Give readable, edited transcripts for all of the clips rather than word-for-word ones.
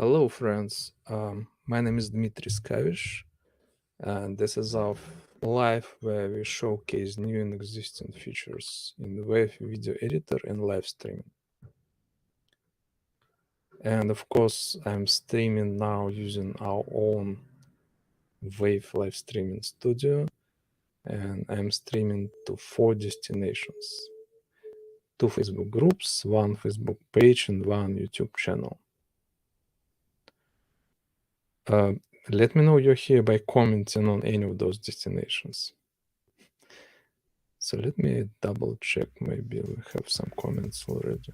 Hello, friends. My name is Dmitry Skavish, and this is our live where we showcase new and existing features in the Wave video editor and live streaming. And of course, I'm streaming now using our own Wave live streaming studio, and I'm streaming to 4 destinations: 2 Facebook groups, 1 Facebook page, and 1 YouTube channel. Let me know you're here by commenting on any of those destinations. So let me double check. Maybe we have some comments already.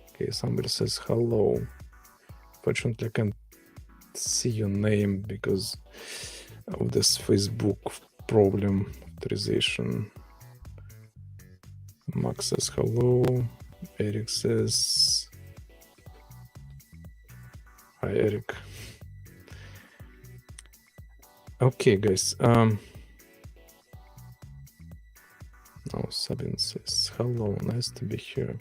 Okay, somebody says hello. Fortunately, I can't see your name because of this Facebook problem authorization. Max says hello. Eric says hi, Eric. Okay, guys. Oh, Sabine says hello. Nice to be here.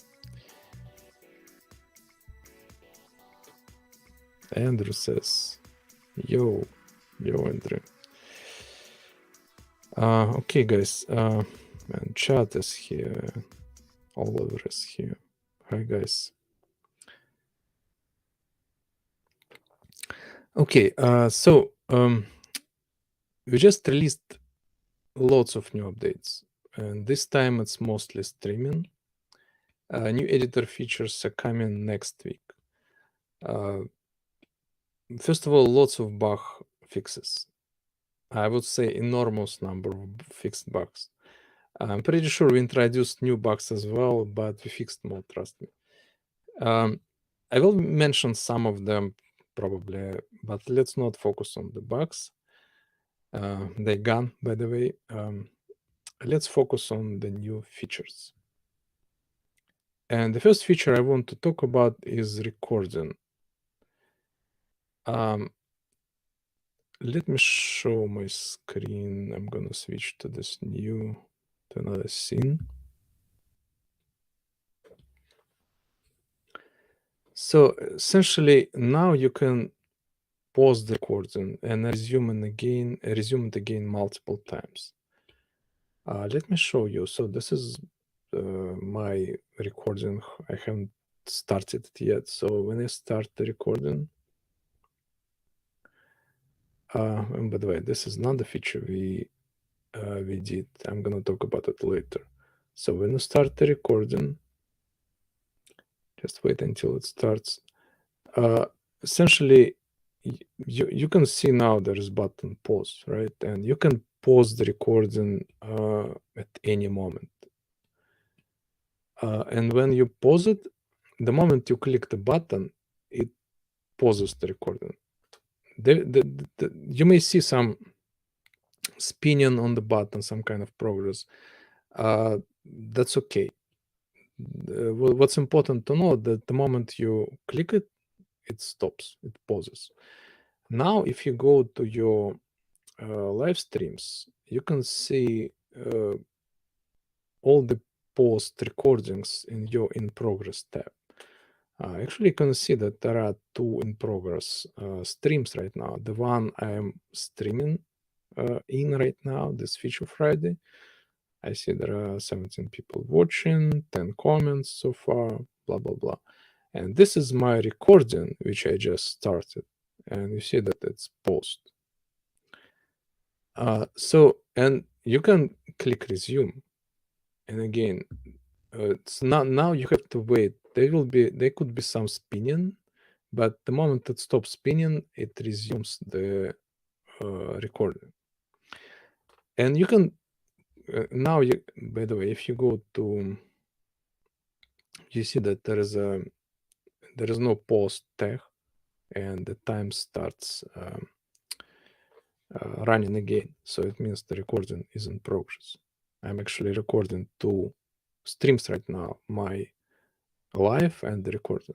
Andrew says, yo, Andrew. Okay, guys. And chat is here. Oliver is here. Hi, guys. Okay, so we just released lots of new updates, and this time it's mostly streaming. New editor features are coming next week. First of all, lots of bug fixes. I would say enormous number of fixed bugs. I'm pretty sure we introduced new bugs as well, but we fixed more, trust me. I will mention some of them probably, but let's not focus on the bugs. They're gone, by the way. Let's focus on the new features. And the first feature I want to talk about is recording. Let me show my screen. I'm gonna switch to this to another scene. So essentially now you can pause the recording and resume it again multiple times. Let me show you. So this is my recording. I haven't started it yet. So when I start the recording, and by the way, this is not the feature we did. I'm gonna talk about it later. So when you start the recording, just wait until it starts. Essentially, you can see now there is button pause, right? And you can pause the recording at any moment. And when you pause it, the moment you click the button, it pauses the recording. You may see some spinning on the button, some kind of progress. That's okay. What's important to know that the moment you click it, it stops, it pauses. Now, if you go to your live streams, you can see all the post recordings in your in progress tab. Actually, you can see that there are 2 in progress streams right now. The one I'm streaming in right now, this Feature Friday. I see there are 17 people watching, 10 comments so far, blah, blah, blah. And this is my recording, which I just started. And you see that it's paused. And you can click resume. And again, it's not now you have to wait. There could be some spinning, but the moment it stops spinning, it resumes the recording. And you can now by the way, if you go to, you see that there is no pause tag, and the time starts running again. So it means the recording is in progress. I'm actually recording 2 streams right now, my live and the recording.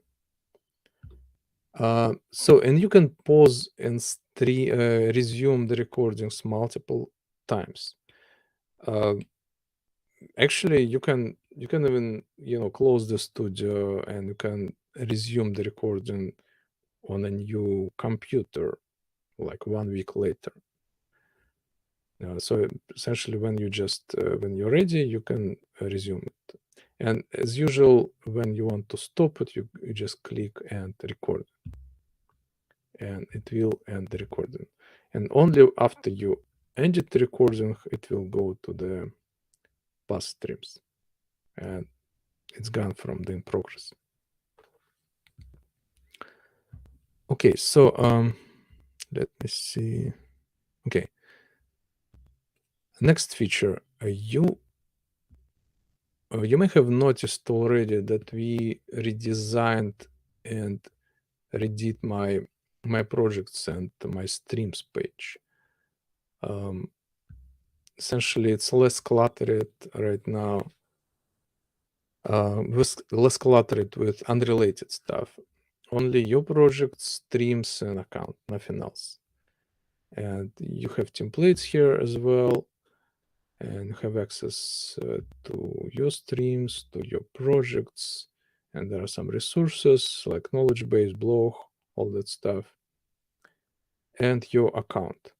And you can pause and resume the recordings multiple times. Actually, you can even close the studio, and you can resume the recording on a new computer, like 1 week later. So essentially, when you're ready, you can resume it. And as usual, when you want to stop it, you just click and record, and it will end the recording. And only after you end the recording, it will go to the past streams, and it's gone from the in progress. Okay, so let me see. Okay, next feature. You may have noticed already that we redesigned and redid my projects and my streams page. Essentially, it's less cluttered right now. Less cluttered with unrelated stuff. Only your project, streams, and account, nothing else. And you have templates here as well, and you have access to your streams, to your projects, and there are some resources like knowledge base, blog, all that stuff, and your account.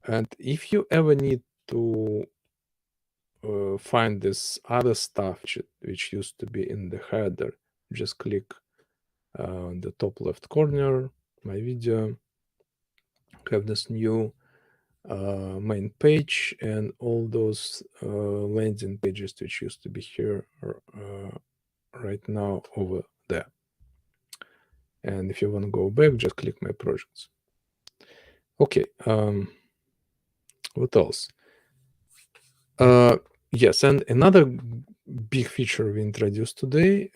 And if you ever need to find this other stuff which used to be in the header, just click on the top left corner, my video, have this new main page, and all those landing pages which used to be here are right now over there. And if you want to go back, just click my projects. Okay, what else? Yes, and another big feature we introduced today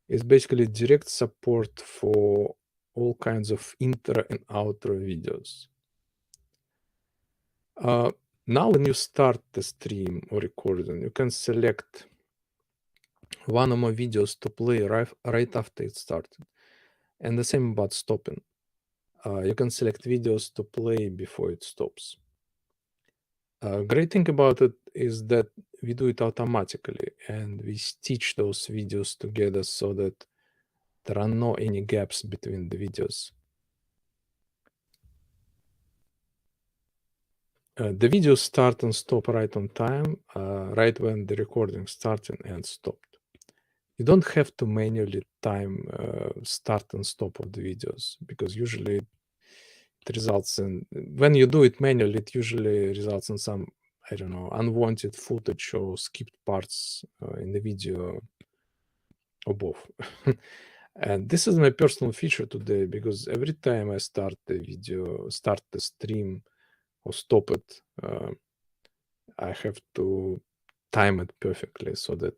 is basically direct support for all kinds of intro and outro videos. Now, when you start the stream or recording, you can select one or more videos to play right after it started. And the same about stopping. You can select videos to play before it stops. Great thing about it is that we do it automatically, and we stitch those videos together so that there are no any gaps between the videos. The videos start and stop right on time, right when the recording started and stopped. You don't have to manually time start and stop of the videos, because usually it results in, when you do it manually, it usually results in some, I don't know, unwanted footage or skipped parts in the video, or both. And this is my personal feature today, because every time I start the video, start the stream, or stop it, I have to time it perfectly so that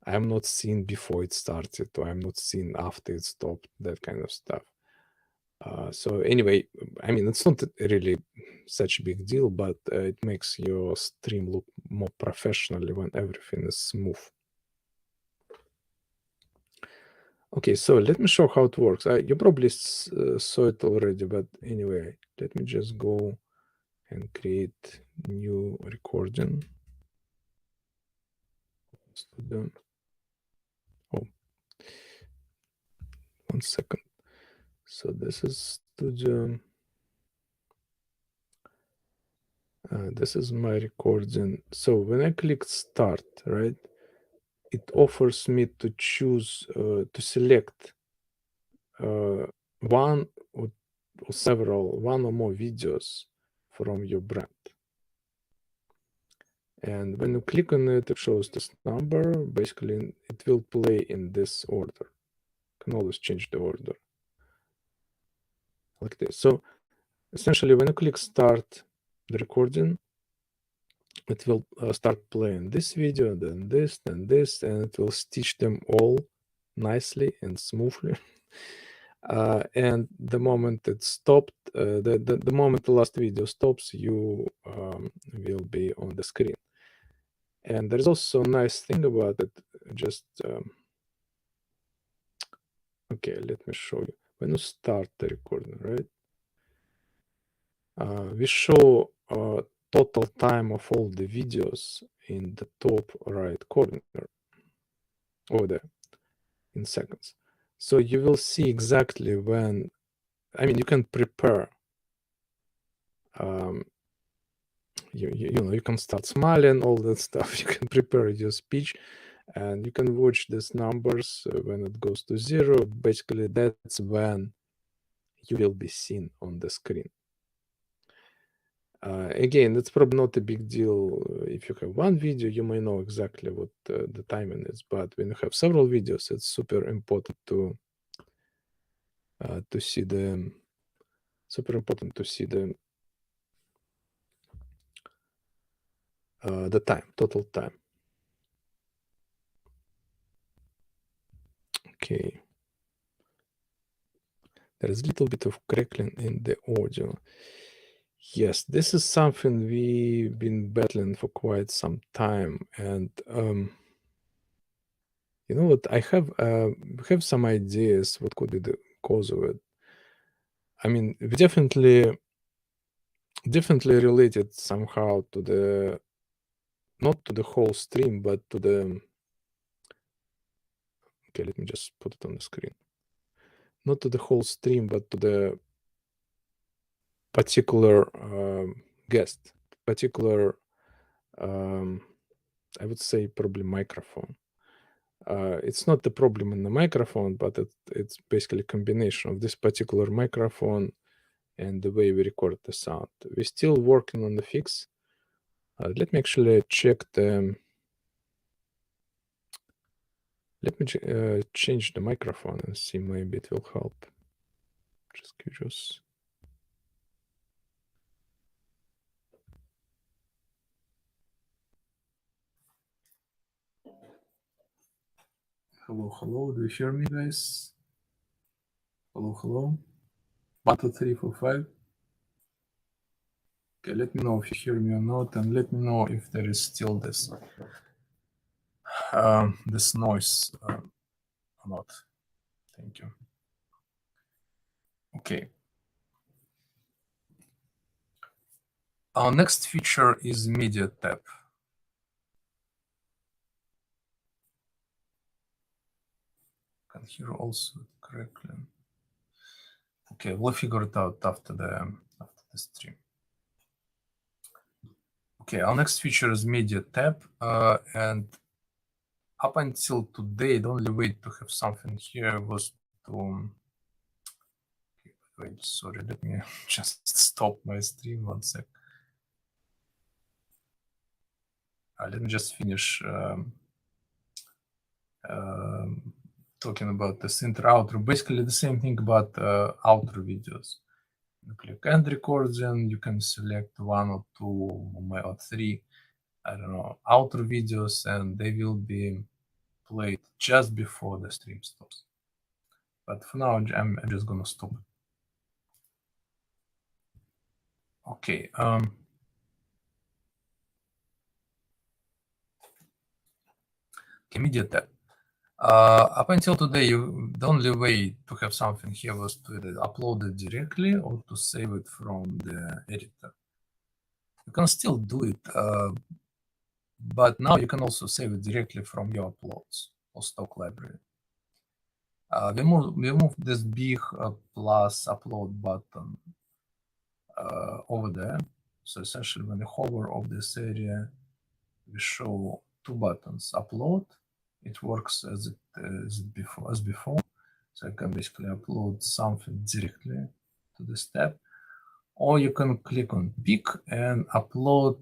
I'm not seen before it started, or I'm not seen after it stopped, that kind of stuff. So anyway, I mean, it's not really such a big deal, but it makes your stream look more professionally when everything is smooth. Okay, so let me show how it works. You probably saw it already, but anyway, let me just go and create new recording. Studio. Oh, 1 second. So this is Studio. This is my recording. So when I click start, right, it offers me to choose, to select one or one or more videos from your brand. And when you click on it, it shows this number. Basically, it will play in this order. You can always change the order like this. So essentially, when you click start the recording, it will start playing this video, then this, and it will stitch them all nicely and smoothly. And the moment it stopped, the moment the last video stops, you will be on the screen. And there's also a nice thing about it. Just okay, let me show you. When you start the recording, right? We show total time of all the videos in the top right corner. over there in seconds. So you will see exactly when, I mean, you can prepare. You know, you can start smiling, all that stuff. You can prepare your speech, and you can watch these numbers when it goes to 0. Basically, that's when you will be seen on the screen. Again, it's probably not a big deal. If you have one video, you may know exactly what the timing is. But when you have several videos, it's super important to see the time, total time. Okay. There is a little bit of crackling in the audio. Yes, this is something we've been battling for quite some time, and you know what? I have some ideas what could be the cause of it. I mean, we definitely related somehow to the, not to the whole stream, but to the. Okay, let me just put it on the screen. Not to the whole stream, but to the particular guest, particular. I would say probably microphone. It's not the problem in the microphone, but it's basically a combination of this particular microphone and the way we record the sound. We're still working on the fix. Let me actually check the. Let me change the microphone and see, maybe it will help. Just curious. Hello, do you hear me, guys? Hello. 1, 2, 3, 4, 5. Okay, let me know if you hear me or not, and let me know if there is still this this noise or not. Thank you. Okay. Our next feature is Media tab. Can hear also correctly. Okay, we'll figure it out after the stream. Okay, our next feature is Media tab, and up until today, the only way to have something here was to. Wait, sorry, let me just stop my stream 1 sec. Let me just finish talking about this intro-outro. Basically, the same thing about outro videos. You click end recording, you can select 1 or 2 or 3, I don't know, outro videos, and they will be played just before the stream stops. But for now, I'm just gonna stop it. Okay. Media tab. Up until today, the only way to have something here was to upload it directly or to save it from the editor. You can still do it, but now you can also save it directly from your uploads or stock library. We moved this big plus upload button over there. So essentially, when you hover over this area, we show 2 buttons. Upload, it works as before. So I can basically upload something directly to this tab, or you can click on pick and upload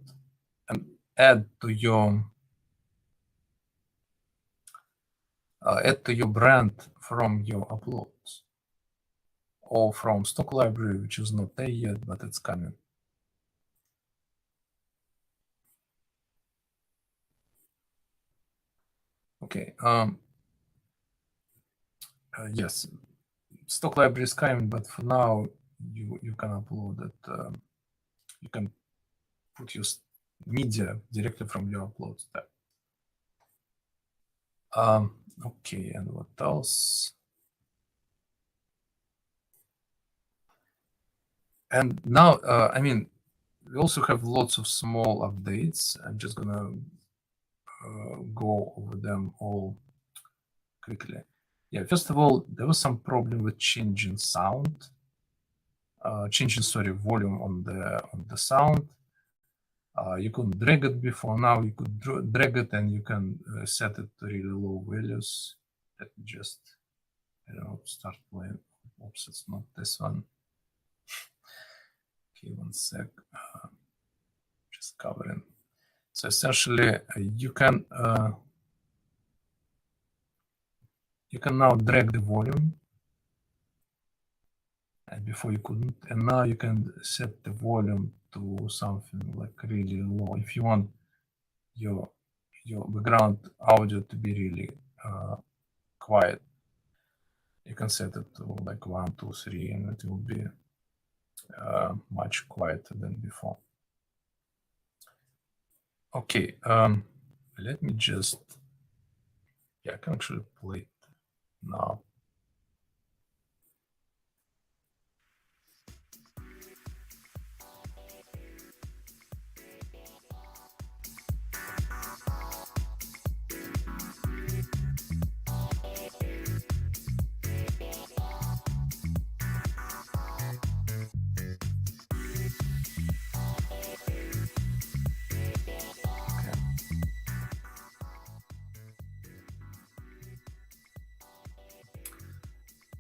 and add to your brand from your uploads, or from stock library, which is not there yet, but it's coming. Okay. Yes, stock library is coming, but for now you can upload it. You can put your media directly from your uploads tab. Okay, and what else? And now, I mean, we also have lots of small updates. I'm just gonna go over them all quickly. Yeah, first of all, there was some problem with changing sound, volume on the sound. You couldn't drag it before. Now you could drag it, and you can set it to really low values. Let me just, I don't know, start playing. Oops, it's not this one. Okay, one sec. Just covering. So essentially, you can now drag the volume, and before you couldn't, and now you can set the volume to something like really low. If you want your background audio to be really quiet, you can set it to like 1, 2, 3, and it will be much quieter than before. Okay, let me just, I can actually play it now.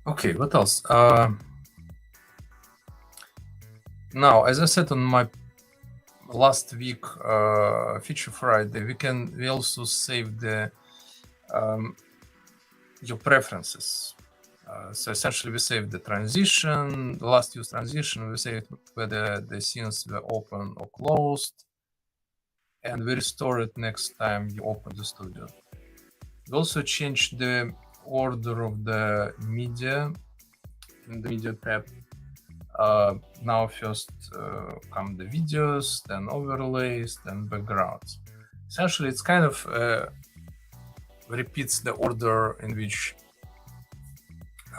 Okay, what else? Now, as I said on my last week Feature Friday, we also save the your preferences. So essentially, we save the transition, the last use transition. We save whether the scenes were open or closed, and we restore it next time you open the studio. We also changed the order of the media in the media tab. Now first come the videos, then overlays, then backgrounds. Essentially, it's kind of repeats the order in which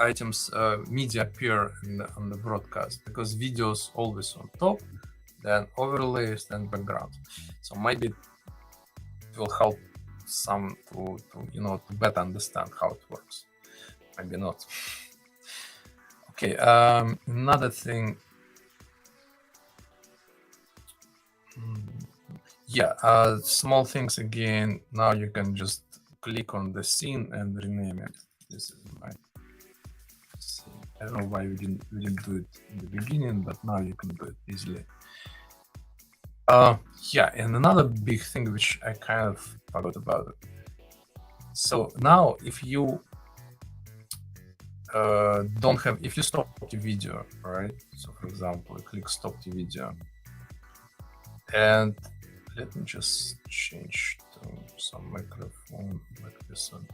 items media appear on the broadcast, because videos always on top, then overlays, then background. So maybe it will help some to better understand how it works. Maybe not. Okay, another thing. Yeah, small things again. Now you can just click on the scene and rename it. This is my scene. I don't know why we didn't do it in the beginning, but now you can do it easily. Yeah, and another big thing which I kind of forgot about it. So now if you if you stop the video, right? So for example, click stop the video, and let me just change to some microphone like this one.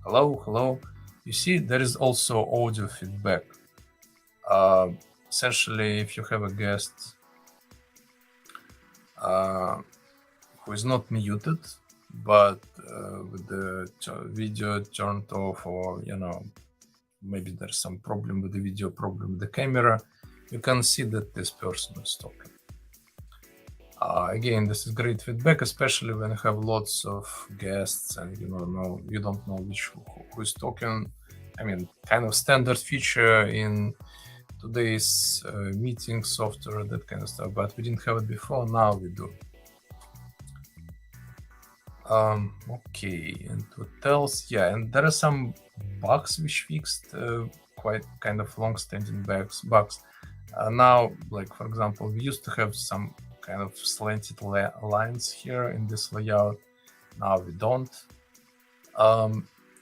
Hello. You see, there is also audio feedback. Essentially, if you have a guest who is not muted, but with the video turned off, or maybe there's some problem with the video, problem with the camera, you can see that this person is talking. Again, this is great feedback, especially when you have lots of guests and you don't know who is talking. I mean, kind of standard feature in today's meeting software, that kind of stuff, but we didn't have it before. Now we do. Okay, and what else? Yeah, and there are some bugs which fixed, quite kind of long-standing bugs. Now, like for example, we used to have some kind of slanted lines here in this layout. Now we don't.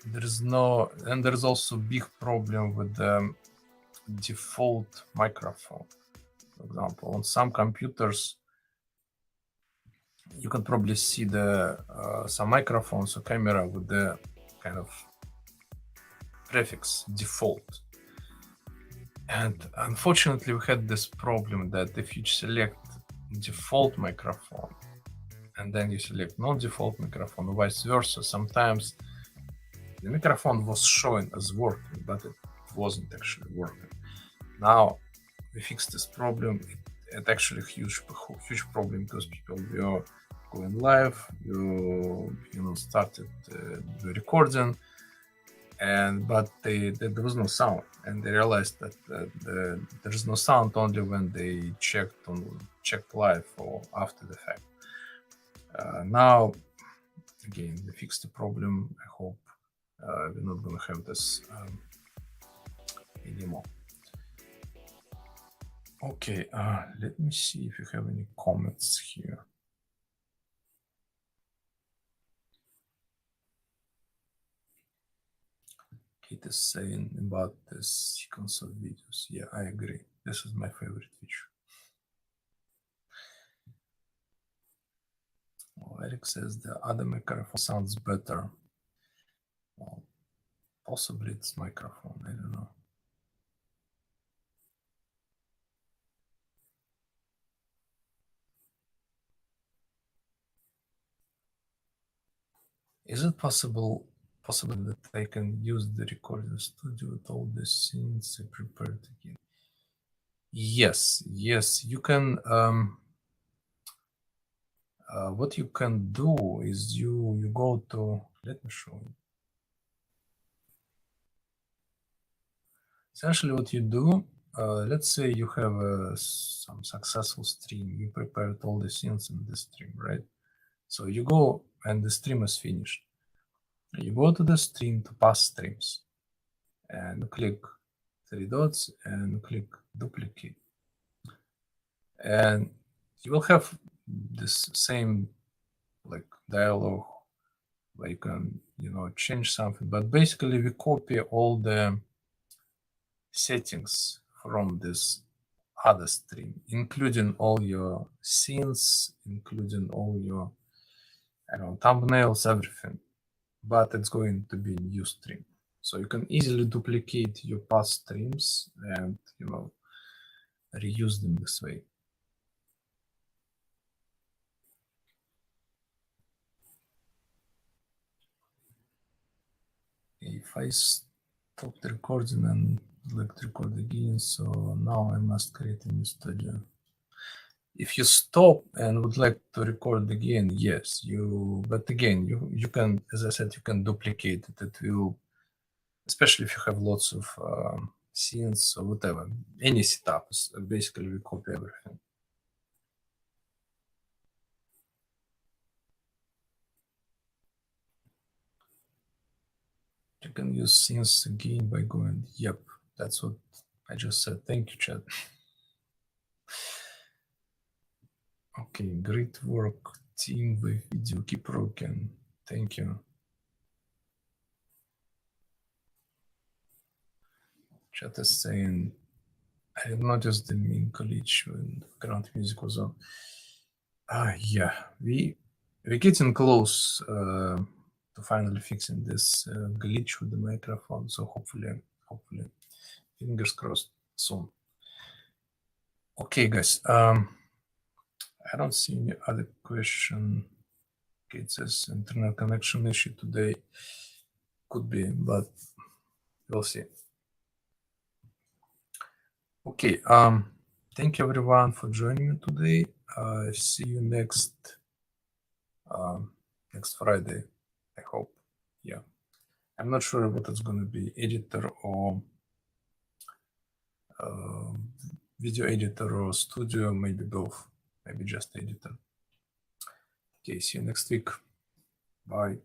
There's also big problem with the default microphone. For example, on some computers, you can probably see some microphones or camera with the kind of prefix default. And unfortunately, we had this problem that if you select default microphone and then you select non-default microphone, or vice versa, sometimes the microphone was showing as working, but it wasn't actually working. Now we fixed this problem. It actually huge problem, because people were going live. You started the recording, but there was no sound, and they realized that there is no sound only when they checked live or after the fact. Now, again, we fixed the problem. I hope we're not going to have this anymore. Okay, let me see if you have any comments here. Kate is saying about this sequence of videos. Yeah, I agree. This is my favorite feature. Well, Eric says the other microphone sounds better. Well, possibly it's microphone, I don't know. Is it possible that I can use the recording studio with all the scenes I prepared again? Yes, you can. What you can do is you go to, let me show you. Essentially what you do, let's say you have some successful stream, you prepared all the scenes in the stream, right? So you go and the stream is finished. You go to the stream to past streams and click three dots and click duplicate. And you will have this same like dialogue where you can, change something, but basically we copy all the settings from this other stream, including all your scenes, including all your, thumbnails, everything, but it's going to be a new stream. So you can easily duplicate your past streams and, reuse them this way. If I stop the recording and select record again, so now I must create a new studio. If you stop and would like to record again, yes, but again, you can, as I said, you can duplicate it. It will, especially if you have lots of scenes or whatever, any setups, basically we copy everything. You can use scenes again by going, yep, that's what I just said. Thank you, chat. Okay, great work, team Wave.video. Keep rocking. Thank you. Chat is saying, I noticed the main glitch when background music was on. Yeah, we're getting close to finally fixing this glitch with the microphone. So hopefully, fingers crossed soon. Okay, guys. I don't see any other question. Okay, it says internet connection issue today. Could be, but we'll see. Okay. Thank you everyone for joining me today. See you next Friday, I hope. Yeah, I'm not sure what it's going to be, editor or video editor or studio, maybe both, maybe just editor. Okay, see you next week. Bye.